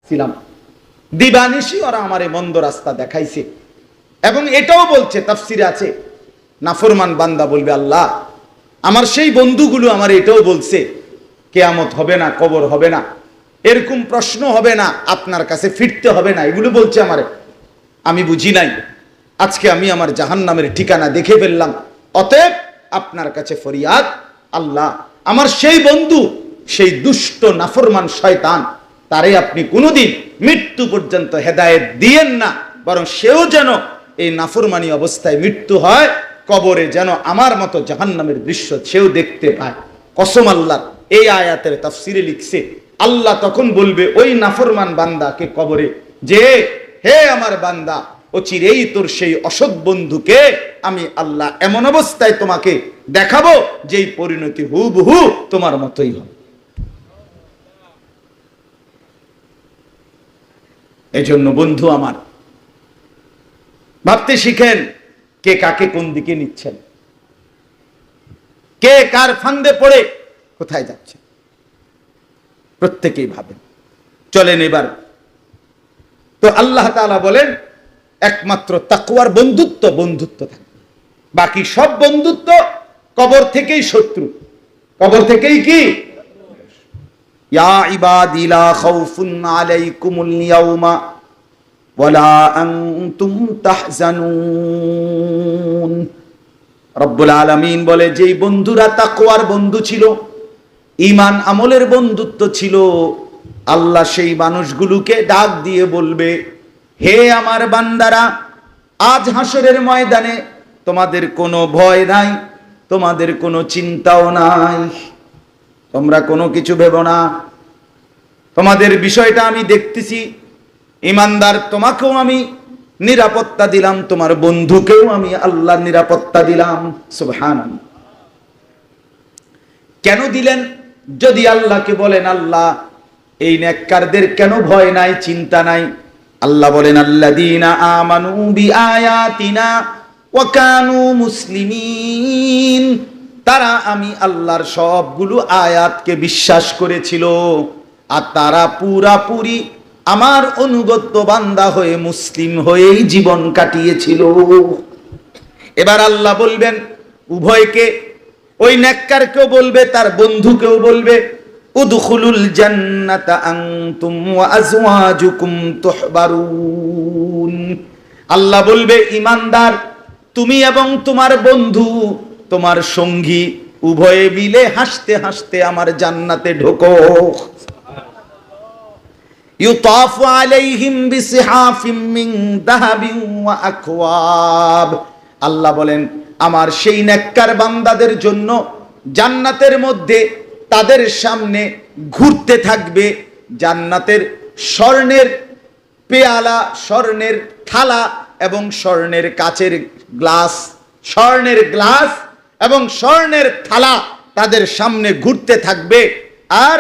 ছিলাম, দিবানিশি ওরা আমারে মন্দ রাস্তা দেখাইছে। এবং এটাও বলছে, তাফসিরে আছে, নাফরমান বান্দা বলবে, আল্লাহ আমার সেই বন্ধুগুলো আমার এটাও বলছে কিয়ামত হবে না, কবর হবে না, এরকম প্রশ্ন হবে না, আপনার কাছে ফিরতে হবে না, এগুলো বলছে আমারে। আমি বুঝি নাই, আজকে আমি আমার জাহান্নামের ঠিকানা দেখে ফেললাম। অতএব আপনার কাছে ফরিয়াদ, আল্লাহ আমার সেই বন্ধু, সেই দুষ্ট নাফরমান শয়তান, তারে আপনি কোনোদিন মৃত্যু পর্যন্ত হেদায়েত দিয়েন না, বরং সেও যেন এই নাফরমানি অবস্থায় মৃত্যু হয়, কবরে যেন আমার মতো জাহান্নামের দৃশ্য সেও দেখতে পায়। কসম আল্লাহ, এই আয়াতের তাফসিরে লিখছে, আল্লাহ তখন বলবে ওই নাফরমান বান্দাকে কবরে যে, হে আমার বান্দা, অচিরেই তোর সেই অসৎ বন্ধুকে আমি আল্লাহ এমন অবস্থায় তোমাকে দেখাবো যেই পরিণতি হুবহু তোমার মতোই হবে। এজন্য বন্ধু আমার, ভাবতে শিখেন কে কাকে কোন দিকে নিচ্ছেন, কে কার ফান্দে পড়ে কোথায় যাচ্ছে, প্রত্যেকেই ভাবেন। চলেন এবার তো আল্লাহ তাআলা বলেন একমাত্র তাকওয়ার বন্ধুত্ব থাকবে, বাকি সব বন্ধুত্ব কবর থেকেই শত্রু, কবর থেকেই কি, ইয়া ইবাদি লা খাউফুন আলাইকুমুল ইয়াউমা ওয়ালা আনতুম তাহজানুন। রব্বুল আলামিন বলে, যেই বন্ধুরা তাকওয়ার বন্ধু ছিল, ঈমান আমলের বন্ধুত্ব ছিল, আল্লাহ সেই মানুষগুলোকে ডাক দিয়ে বলবে, হে আমার বান্দারা, আজ হাসরের ময়দানে তোমাদের কোনো ভয় নাই, তোমাদের কোনো চিন্তাও নাই, তোমরা কোনো কিছু ভেবো না, তোমাদের বিষয়টা আমি দেখতেছি। ঈমানদার তোমাকেও আমি নিরাপত্তা দিলাম, তোমার বন্ধুকেও আমি আল্লাহ নিরাপত্তা দিলাম। সুবহানাল্লাহ। কেন দিলেন? যদি আল্লাহকে বলেন, আল্লাহ এই নেককারদের কেন ভয় নাই, চিন্তা নাই? আল্লাহ বলেন, আল্লাযীনা আমানু বিআয়াতিনা ওয়া কানু মুসলিমিন, তারা আমি আল্লাহর সবগুলো আয়াতকে বিশ্বাস করেছিল, আর তারা পুরাপুরি আমার অনুগত বান্দা হয়ে মুসলিম হয়েই জীবন কাটিয়েছিল। এবার আল্লাহ বলবেন উভয়কে, ওই নেককারকেও বলবে, তার বন্ধুকেও বলবে, উদখুলুল জান্নাতা আনতুম ওয়া আজওয়াজুকুম তুহবারুন। আল্লাহ বলবে, ঈমানদার তুমি এবং তোমার বন্ধু, তোমার সঙ্গী, উভয়ে মিলে হাসতে হাসতে আমার জান্নাতে ঢোকো। ইউতাফু আলাইহিম বিসিহাফিম মিন যাহাবিন ওয়া আকওয়াব। আল্লাহ বলেন, আমার সেই নেককার বান্দাদের জন্য জান্নাতের মধ্যে তাদের সামনে ঘুরতে থাকবে জান্নাতের স্বর্ণের পেয়ালা, স্বর্ণের থালা এবং স্বর্ণের কাচের গ্লাস, স্বর্ণের গ্লাস এবং স্বর্ণের থালা তাদের সামনে ঘুরতে থাকবে। আর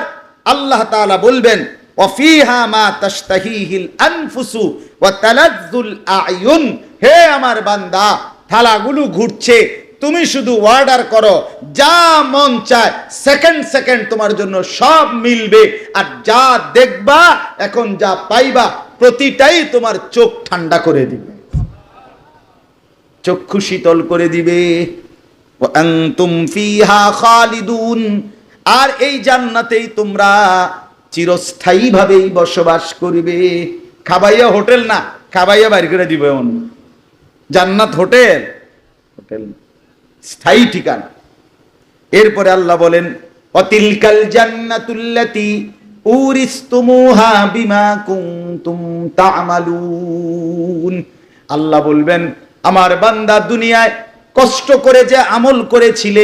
আল্লাহ তাআলা বলবেন, ওয়াফিহা মা তাশতাহিহিল আনফুসু ওয়া তালাজ্জুল আয়ুন। হে আমার বান্দা, থালাগুলো ঘুরছে, তুমি শুধু অর্ডার করো, যা মন চায় সেকেন্ড সেকেন্ড তোমার জন্য সব মিলবে, আর যা দেখবা, এখন যা পাইবা, প্রতিটাই তোমার চোখ ঠান্ডা করে দিবে, চক্ষু শীতল করে দিবে। ওয়া আনতুম ফিহা খালিদুন। আর এই জান্নাতেই তোমরা চিরস্থায়ীভাবেই বসবাস করবে। খাবাইয়া হোটেল না, খাবাইয়া বাইর করে দিবে এমন জান্নাত হোটেল, হোটেল স্থায়ী ঠিকানা। এরপরে আল্লাহ বলেন, অতিলকাল জান্নাতুল্লাতী উরিসতুমুহা বিমা কুনতুম তা'মালুন। আল্লাহ বলবেন, আমার বান্দা দুনিয়ায় কষ্ট করে যে আমল করেছিলে,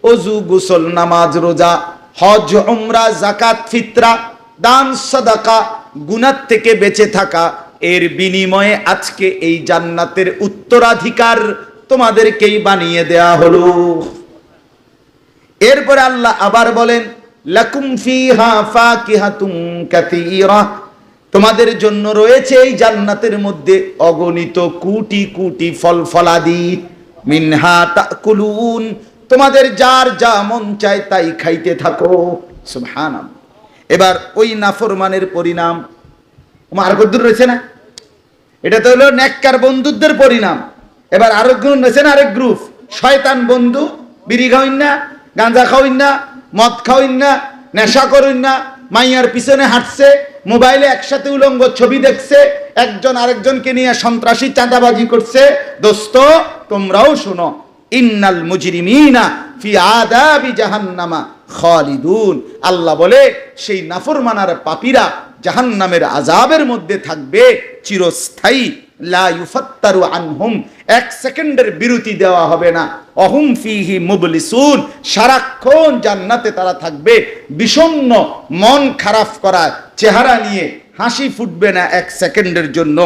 ওযু, গোসল, নামাজ, রোজা, হজ, উমরা, যাকাত, ফিতরা, দান, সাদাকা, গুনাহ থেকে বেঁচে থাকা, এর বিনিময়ে আজকে এই জান্নাতের উত্তরাধিকার তোমাদেরকেই বানিয়ে দেয়া হলো। এরপরে আল্লাহ আবার বলেন, লাকুম ফিহা ফাকিহাতুন কাসীরা। তোমাদের জন্য রয়েছে এই জান্নাতের মধ্যে অগণিত কোটি কোটি ফল ফলাদি। মিনহা তাকুলুন, তোমাদের যার যা মন চায় তাই খাইতে থাকো। সুবহানাল্লাহ। এবার ওই নাফরমানের পরিণাম, আর কদ্দুর রয়েছে না, এটা তো হলো নেককার বন্ধুদের পরিণাম। এবার আরেক গ্রুপ রয়েছে না, আরেক গ্রুপ শয়তান বন্ধু, বিড়ি খাওইন না, গাঁজা খাওইন না, মদ খাওইন না, নেশা করুন না, মাইয়ার পিছনে হাঁটছে, মোবাইলে একসাথে উলঙ্গ ছবি দেখছে, একজন আরেকজনকে নিয়ে সন্ত্রাসী চাঁদাবাজি করছে। দোস্ত তোমরাও শোনো, ইন্নাল মুজরিমিনা ফি আযাবি জাহান্নামা খালিদুন। আল্লাহ বলে সেই নাফরমানার পাপীরা জাহান্নামের আযাবের মধ্যে থাকবে চিরস্থায়ী। লা ইউফাত্তারু আনহুম, এক সেকেন্ডের বিরতি দেওয়া হবে না। অহুম ফিহি মুবলিসুন, সারাক্ষণ জান্নাতে তারা থাকবে বিষণ্ণ মন খারাপ করা চেহারা নিয়ে, হাসি ফুটবে না এক সেকেন্ডের জন্য।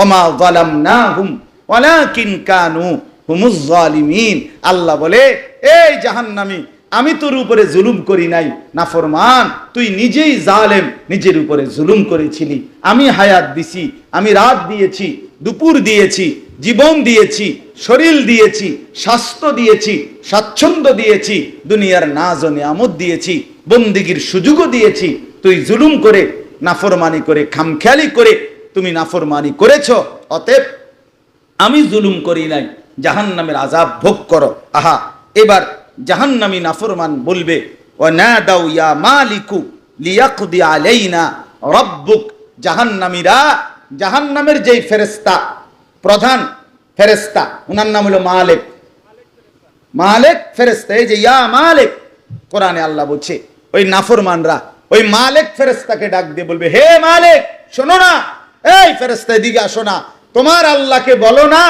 ওমা যালামনাহুম ওয়ালাকিন কানু হুমুজ জালিমিন। আল্লাহ বলে এই জাহান্নামী, আমি তোর উপরে জুলুম করি নাই, নাফরমান তুই নিজেই জালেম, নিজের উপরে জুলুম করেছিলি। আমি হায়াত দিছি, আমি রাত দিয়েছি, দুপুর দিয়েছি, জীবন দিয়েছি, শরীর দিয়েছি, স্বাস্থ্য দিয়েছি, স্বাচ্ছন্দ্য দিয়েছি, দুনিয়ার নাজ ও নিয়ামত দিয়েছি, বন্দিগির সুযোগও দিয়েছি। তুই জুলুম করে, নাফরমানি করে, খামখেয়ালি করে তুমি নাফরমানি করেছ। অতএব আমি জুলুম করি নাই, জাহান্নামের আযাব ভোগ করো। আহা, এবার জাহান্নামী নাফরমান বলবে ওয়ানাদাউ ইয়া মালিকু লিয়াকদি আলাইনা রাব্বুক। জাহান্নামীরা, জাহান্নামের যেই ফেরেশতা, প্রধান ফেরেশতা, ওনার নাম হলো মালিক। মালিক ফেরেশতা, এই যে ইয়া মালিক, কোরআনে আল্লাহ বলছে ওই নাফরমানরা ওই মালিক ফেরেশতাকে ডাক দিয়ে বলবে, হে মালিক শোনো না, এই ফেরেশতা এদিকে আসো না, তোমার আল্লাহকে বলো না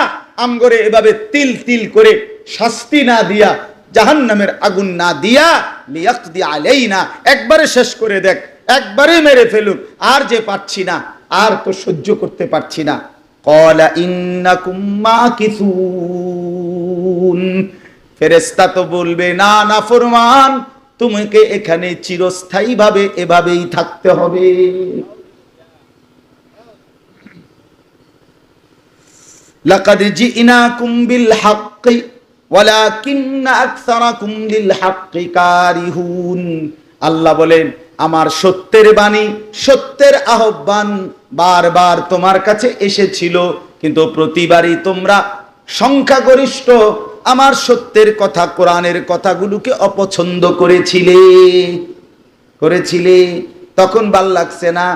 আমগরে এভাবে তিল তিল করে শাস্তি না দিয়া, জাহান্নামের আগুন না দিয়া, লিয়াকদি আলাইনা, একবারে শেষ করে দেখ, একবারে মেরে ফেলুক, আর যে পারছি না, আর তো সহ্য করতে পারছি না। ক্বালা ইন্নাকুম মাকিসুন, ফেরেশতা তো বলবে না নাফরমান, তোমাকে এখানে চিরস্থায়ীভাবে এভাবেই থাকতে হবে। লাকাদ জিনাকুম বিল হাক্কি ওয়ালাকিন্না আকসারাকুম লিল হাক্কি কারিহুন। আল্লাহ বলেন আমার সত্যের বাণী, সত্যের আহ্বান বারবার তোমার কাছে এসেছিল, কিন্তু প্রতিবারই তোমরা সংখ্যাগরিষ্ঠ আমার সত্যের কথা, কোরআনের কথাগুলোকে অপছন্দ করেছিলে, তখন ভাল লাগছে না।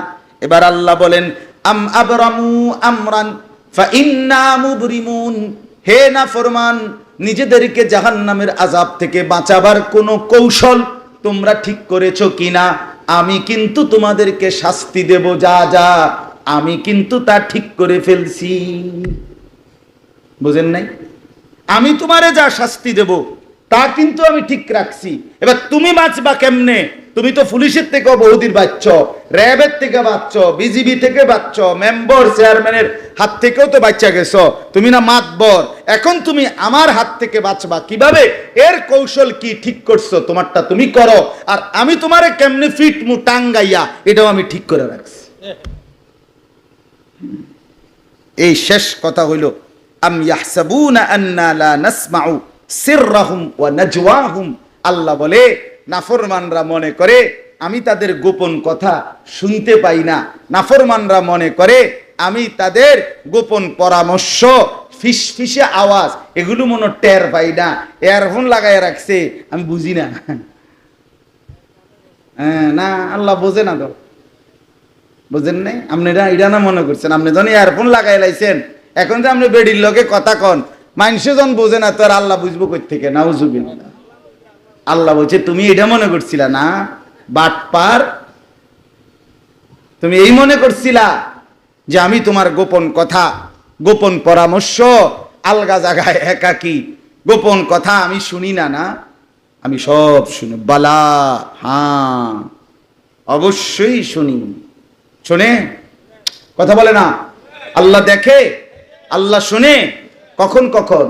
এবার আল্লাহ বলেন আম আবরামু আমরান ফাইন্না মুবরিমুন। হে নাফরমান, নিজেদেরকে জাহান্নামের আযাব থেকে বাঁচাবার কোনো কৌশল তোমরা ঠিক করেছো কিনা? আমি কিন্তু তোমাদেরকে শাস্তি দেব, যা যা আমি কিন্তু তা ঠিক করে ফেলছি। বুঝেন নাই? আমি তোমারে যা শাস্তি দেব তা কিন্তু আমি ঠিক রাখছি। এবার তুমি বাঁচবা কেমনে? তুমি তো পুলিশের থেকেও বহুদিন বাঁচছ, র্যাবের থেকে বাঁচছ, বিজিবি থেকে বাঁচছ, মেম্বার চেয়ারম্যানের হাত থেকেও তো বাচ্চা গেছ, তুমি না মাতবর। এখন তুমি আমার হাত থেকে বাঁচবা কিভাবে? এর কৌশল কি ঠিক করছো? তোমারটা তুমি করো, আর আমি তোমারে কেমনে ফিট মু টাঙ্গাইয়া এটাও আমি ঠিক করে রাখছি। এই শেষ কথা হইল আম ইয়াহসাবুনা আন্না লা নাসমাউ সিররাহুম ওয়া নাজওয়াহুম। আল্লাহ বলে নাফরমানরা মনে করে আমি তাদের গোপন কথা শুনতে পাই না। নাফরমানরা মনে করে আমি তাদের গোপন পরামর্শ, ফিসফিসে আওয়াজ এগুলো মনে টের পাই না। ইয়ারফোন লাগাই রাখছে, আমি বুঝি না। না, আল্লাহ বোঝে না তো, বুঝেন নাই? আপনি এটা না মনে করছেন, আপনি যখন ইয়ারফোন লাগাই লাইছেন, এখন যে আপনি বেডির লোকে কথা কন, মানুষে যখন বোঝে না তো আর আল্লাহ বুঝবো কই থেকে? নাউজুবিল্লাহ। আল্লাহ বলছে তুমি এটা মনে করছিলা না বাটপার, তুমি এই মনে করছিলা যে আমি তোমার গোপন কথা, গোপন পরামর্শ, আলগা জায়গায় একাকী গোপন কথা আমি শুনি না? না, আমি সব শুনি। বালা, হ্যাঁ অবশ্যই শুনি। শুনে কথা বলে না? আল্লাহ দেখে, আল্লাহ শুনে। কখন কখন?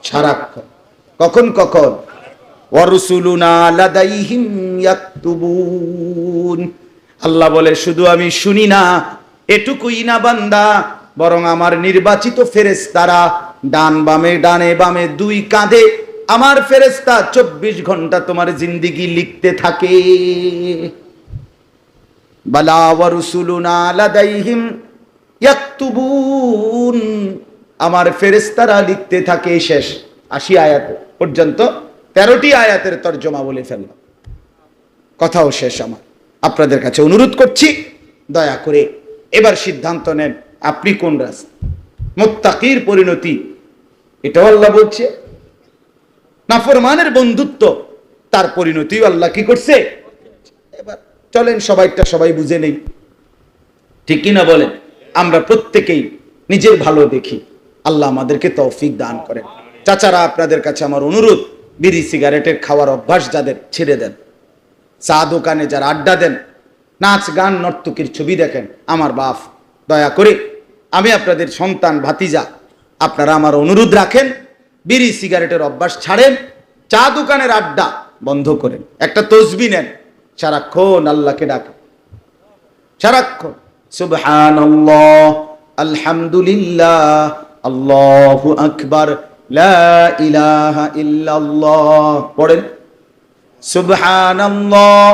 সারাক্ষণ। কখন কখন? ওয়ারুসুলুনা লাদাইহিম ইয়াকতুবুন। আল্লাহ বলে শুধু আমি শুনি না, এটুকুই না বান্দা, বরং আমার নির্বাচিত ফেরেশতারা ডান বামে, ডানে বামে, দুই কাঁধে আমার ফেরেশতা 24 ঘন্টা তোমার জিন্দেগি লিখতে থাকে। বালা ওয়া রুসুলুনা লাদাইহিম ইয়াকতুবুন, আমার ফেরেশতারা লিখতে থাকে। শেষ 80 আয়াত পর্যন্ত 13টি আয়াতের তরজমা বলে ফেললাম, কথাও শেষ। আমার আপনাদের কাছে অনুরোধ করছি, দয়া করে এবার সিদ্ধান্ত নেন আপনি কোন রাস্তা। মুত্তাকির পরিণতি এটাও আল্লাহ বলছে, নাফরমানের বন্ধুত্ব তার পরিণতিও আল্লাহ কি করছে। এবার চলেন সবাই বুঝে নেই, ঠিক কিনা বলেন? আমরা প্রত্যেকেই নিজের ভালো দেখি, আল্লাহ আমাদেরকে তৌফিক দান করেন। চাচারা, আপনাদের কাছে আমার অনুরোধ, বিড়ি সিগারেটের খাওয়ার অভ্যাস যাদের ছেড়ে দেন, চা দোকানে যারা আড্ডা দেন, নাচ গান নর্তকীর ছবি দেখেন, আমার বাপ দয়া করে, আমি আপনাদের সন্তান ভাতিজা, আপনারা আমার অনুরোধ রাখেন, বিড়ি সিগারেটের অভ্যাস ছাড়েন, চা দোকানের আড্ডা বন্ধ করেন, একটা তসবিহ নেন, সারাক্ষণ আল্লাহকে ডাকেন, সারাক্ষণ সুবহানাল্লাহ, আলহামদুলিল্লাহ, আল্লাহু আকবার, লা ইলাহা ইল্লাল্লাহ পড়েন। সুবহানাল্লাহ,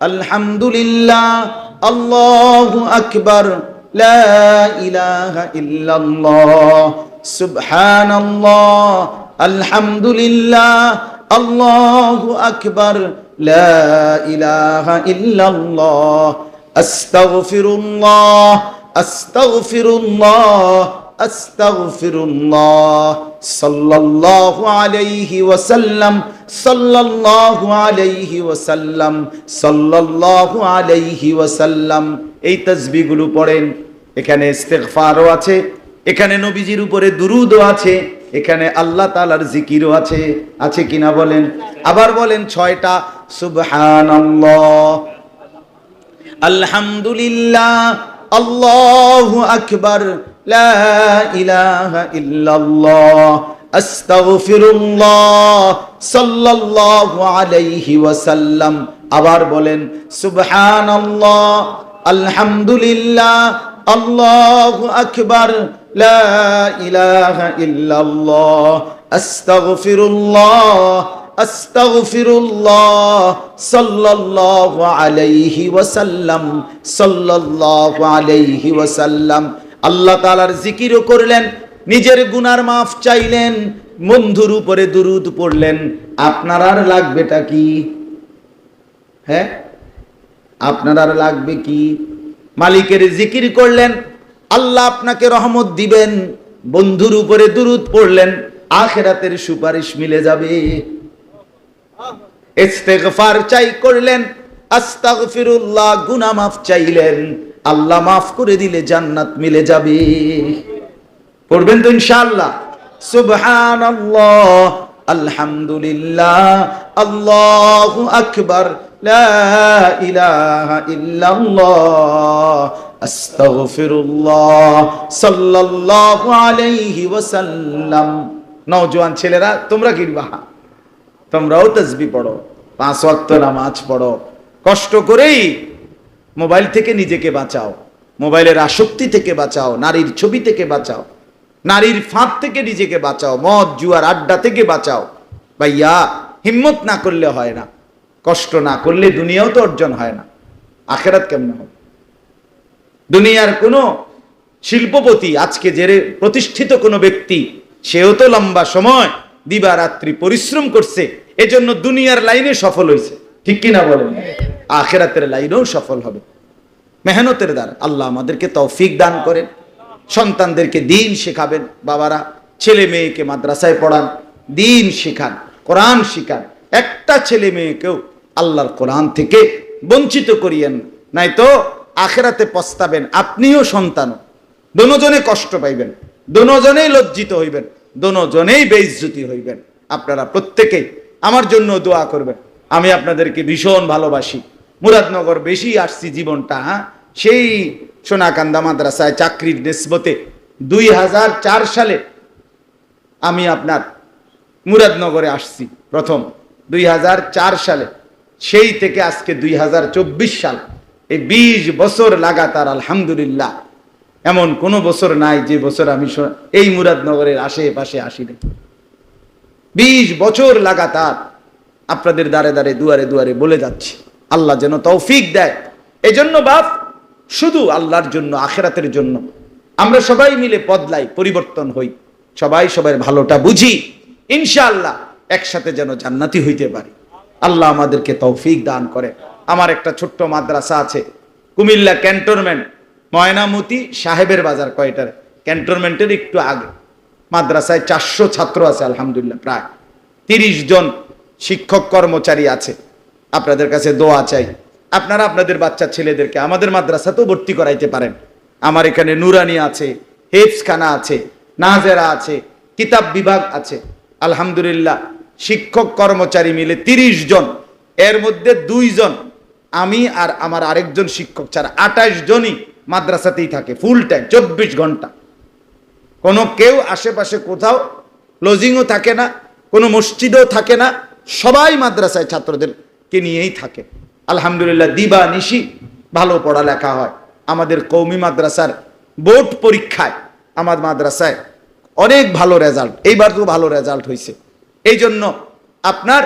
আলহামদুলিল্লাহ, আল্লাহু আকবার, লা ইলাহা ইল্লাল্লাহ। সুবহানাল্লাহ, আলহামদুলিল্লাহ, আল্লাহু আকবার, লা ইলাহা ইল্লাল্লাহ। আস্তাগফিরুল্লাহ, আস্তাগফিরুল্লাহ, আস্তাগফিরুল্লাহ। সাল্লাল্লাহু আলাইহি ওয়াসাল্লাম, সাল্লাল্লাহু আলাইহি ওয়াসাল্লাম, সাল্লাল্লাহু আলাইহি ওয়াসাল্লাম। এই তাসবিহগুলো পড়েন। এখানে ইস্তিগফারও আছে, এখানে নবীজির উপরে দুরূদও আছে, এখানে আল্লাহ তাআলার জিকিরও আছে, আছে কিনা বলেন? আবার বলেন 6টা, সুবহানাল্লাহ, আলহামদুলিল্লাহ, আল্লাহু আকবার, লা ইলাহা ইল্লাল্লাহ, আস্তাগফিরুল্লাহ, সাল্লাল্লাহু আলাইহি ওয়াসাল্লাম। আবার বলেন সুবহানাল্লাহ, আলহামদুলিল্লাহ, আল্লাহু আকবার, লা ইলাহা ইল্লাল্লাহ, আস্তাগফিরুল্লাহ, আস্তাগফিরুল্লাহ, সাল্লাল্লাহু আলাইহি ওয়াসাল্লাম, সাল্লাল্লাহু আলাইহি ওয়াসাল্লাম। আল্লাহ তাআলার জিকিরও করলেন, নিজের গুনার মাফ চাইলেন, বন্ধুর উপরে দুরূদ পড়লেন। আপনার আর লাগবেটা কি? হ্যাঁ, আপনার আর লাগবে কি? মালিকের জিকির করলেন, আল্লাহ আপনাকে রহমত দিবেন, বন্ধুর উপরে দুরূদ পড়লেন, আখিরাতের সুপারিশ মিলে যাবে। ইস্তিগফার চাই করলেন, আস্তাগফিরুল্লাহ, গুনাহ মাফ চাইলেন, আল্লাহ মাফ করে দিলে জান্নাত মিলে যাবে। পড়বেন তো ইনশাআল্লাহ? সুবহানাল্লাহ, আলহামদুলিল্লাহ, আল্লাহু আকবার, লা ইলাহা ইল্লাল্লাহ, আস্তাগফিরুল্লাহ, সাল্লাল্লাহু আলাইহি ওয়াসাল্লাম। নওজোয়ান ছেলেরা, তোমরা কিনবা, তোমরাও তাসবিহ পড়ো, 5 ওয়াক্ত নামাজ পড়ো, কষ্ট করেই মোবাইল থেকে নিজেকে বাঁচাও, মোবাইলের আসক্তি থেকে বাঁচাও, নারীর ছবি থেকে বাঁচাও, নারীর ফাঁদ থেকে নিজেকে বাঁচাও, মদ জুয়ার আড্ডা থেকে বাঁচাও। ভাইয়া, হিম্মত না করলে হয় না, কষ্ট না করলে দুনিয়াও তো অর্জন হয় না, আখেরাত কেমন হবে? দুনিয়ার কোনো শিল্পপতি, আজকে যে প্রতিষ্ঠিত কোনো ব্যক্তি, সেও তো লম্বা সময় দিবারাত্রি পরিশ্রম করছে, এজন্য দুনিয়ার লাইনে সফল হয়েছে, ঠিক কিনা বলেন? আখেরাতের লাইনেও সফল হবে মেহনতের দ্বারা। আল্লাহ আমাদেরকে তৌফিক দান করেন। সন্তানদেরকে দিন শেখাবেন, বাবারা ছেলে মেয়েকে মাদ্রাসায় পড়ান, দিন শেখান, কোরআন শিখান। একটা ছেলে মেয়েকেও আল্লাহর কোরআন থেকে বঞ্চিত করিয়েন, নাই তো আখেরাতে পস্তাবেন, আপনিও সন্তানও, দোনোজনে কষ্ট পাইবেন, দোনোজনেই লজ্জিত হইবেন, দোনোজনেই বেইজ্জতি হইবেন। আপনারা প্রত্যেকেই আমার জন্য দোয়া করবেন। আমি আপনাদেরকে ভীষণ ভালোবাসি। মুরাদনগর বেশি আসছি জীবনটা, সেই সোনাকান্দা মাদ্রাসায় চাকরির নিসবতে 2004 সালে আমি আপনার মুরাদনগরে আসছি প্রথম, 2004 সালে। সেই থেকে আজকে 2024 সাল, এই 20 বছর লাগাতার আলহামদুলিল্লাহ, এমন কোন বছর নাই যে বছর আমি এই মুরাদনগরের আশেপাশে আসিনি। 20 বছর লাগাতার আপনাদের দ্বারে দ্বারে দুয়ারে দুয়ারে বলে যাচ্ছি। আল্লাহ যেন তৌফিক দেয়, এজন্য বাপ শুধু আল্লাহর জন্য, আখিরাতের জন্য আমরা সবাই মিলে বদলাই, পরিবর্তন হই, সবাই সবার ভালোটা বুঝি, ইনশাআল্লাহ একসাথে যেন জান্নাতি হইতে পারি। আল্লাহ আমাদেরকে তৌফিক দান করে। আমার একটা ছোট্ট মাদ্রাসা আছে কুমিল্লা ক্যান্টনমেন্ট, ময়নামতি সাহেবের বাজার কয়টার ক্যান্টনমেন্টের একটু আগে। মাদ্রাসায় 400 ছাত্র আছে আলহামদুলিল্লাহ, প্রায় 30 জন শিক্ষক কর্মচারী আছে। আপনাদের কাছে দোয়া চাই, আপনারা আপনাদের বাচ্চা ছেলেদেরকে আমাদের মাদ্রাসাতেও ভর্তি করাইতে পারেন। আমার এখানে নুরানি আছে, হেফজখানা আছে, নাজেরা আছে, কিতাব বিভাগ আছে। আলহামদুলিল্লাহ শিক্ষক কর্মচারী মিলে 30 জন, এর মধ্যে 2 জন আমি আর আমার আরেকজন শিক্ষক ছাড়া 28 জনই মাদ্রাসাতেই থাকে ফুল টাইম 24 ঘন্টা। কোনো কেউ আশেপাশে কোথাও লজিংও থাকে না, কোনো মসজিদও থাকে না, সবাই মাদ্রাসায় ছাত্রদেরকে নিয়েই থাকে। আলহামদুলিল্লাহ দিবা নিশি ভালো পড়ালেখা হয়। আমাদের কওমি মাদ্রাসার বোর্ড পরীক্ষায় আমার মাদ্রাসায় অনেক ভালো রেজাল্ট, এইবার তো ভালো রেজাল্ট হয়েছে। এই জন্য আপনার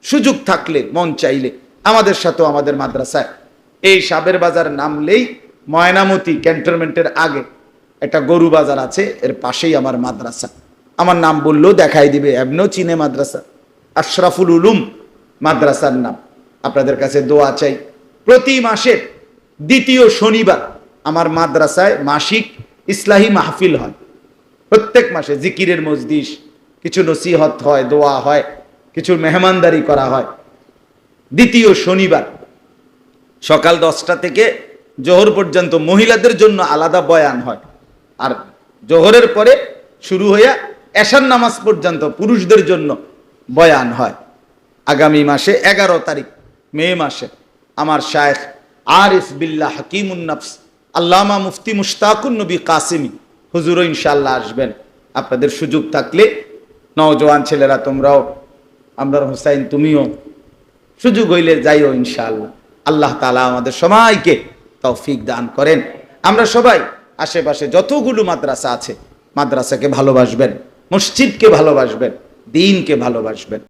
সুযোগ থাকলে, মন চাইলে আমাদের সাথেও আমাদের মাদ্রাসায় এই সাবের বাজার নামলেই ময়নামতি ক্যান্টনমেন্টের আগে একটা গরু বাজার আছে, এর পাশেই আমার মাদ্রাসা। আমার নাম বললেও দেখাই দিবে, এমনও চিনে মাদ্রাসা, আশরাফুল উলুম মাদ্রাসার নাম। আপনাদের কাছে দোয়া চাই, প্রতি মাসের 2য় শনিবার আমার মাদ্রাসায় মাসিক ইসলাহি মাহফিল হয়। প্রত্যেক মাসে জিকিরের মজলিস, কিছু নসিহত হয়, দোয়া হয়, কিছু মেহমানদারি করা হয়। 2য় শনিবার সকাল 10টা থেকে জোহর পর্যন্ত মহিলাদের জন্য আলাদা বয়ান হয়, আর জোহরের পরে শুরু হইয়া এশার নামাজ পর্যন্ত পুরুষদের জন্য বয়ান হয়। আগামী মাসে 11 তারিখ মে মাসে আমার শায়েখ আরিফ বিল্লাহ হাকিমুন নফস আল্লামা মুফতি মুশতাকুন নবী কাসিমি হুজুরও ইনশাআল্লাহ আসবেন। আপনাদের সুযোগ থাকলে নওজোয়ান ছেলেরা তোমরাও, আমরার হোসাইন তুমিও, সুযোগ হইলে যাইও ইনশাআল্লাহ। আল্লাহ তাআলা আমাদের সবাইকে তৌফিক দান করেন। আমরা সবাই আশেপাশে যতগুলো মাদ্রাসা আছে মাদ্রাসাকে ভালোবাসবেন, মসজিদকে ভালোবাসবেন, দ্বীনকে ভালোবাসবেন।